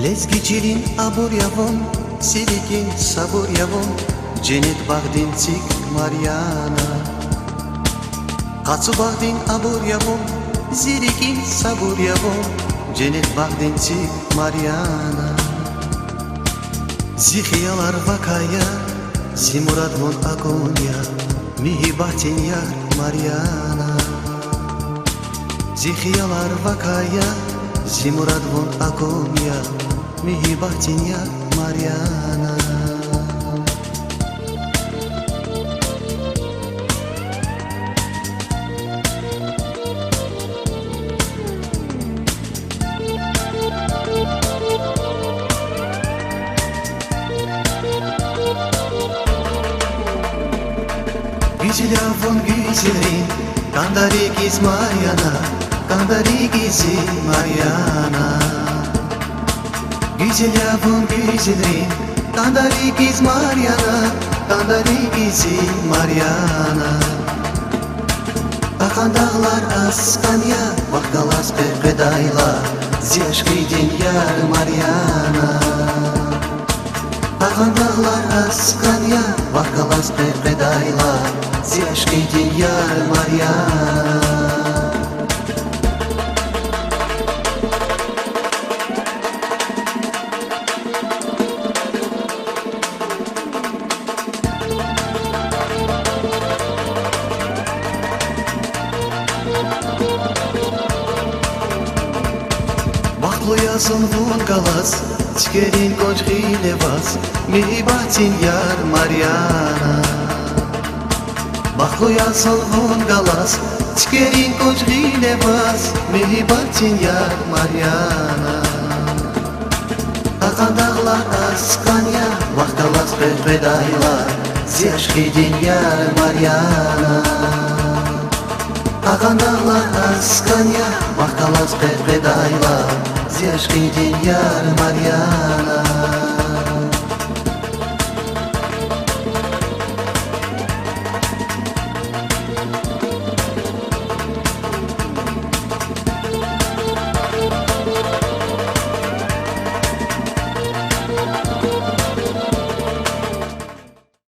Lezgichilin abur yavon, silikin sabur yavon, cennet bagdin tsik Mariana. Katsu bagdin abur yavon, silikin sabur yavon, cennet bagdin tsik Mariana. Zihiyalar vakaya, zimurad von agonia, mihibatin yar Mariana. Zihiyalar vakaya, zimurad von agonia, mihibatin yar Mariana. Güzela von güzelin, kandarigiz Mariana, kandarigiz Mariana. Güzela von güzelin, kandarigiz Mariana, kandarigiz Mariana. Akan dağlar askan ya, vakkalas kırgıdayla, ziyashkidin yar Mariana. Akan dağlar askan ya, vakkalas kırgıdayla, ziyashkidin yar Mariana. Bakluyasun vun galas, tikerin konchile vas, mihibatin yar Mariana. Bakluyasun vun galas, tikerin konchile vas, mihibatin yar Mariana. Akan dağlar askan ya, vakkalas kırgıdayla, ziyashkidin yar Mariana. Akan dağlar askan ya, vakkalas kırgıdayla, ziyashkidin yar Mariana.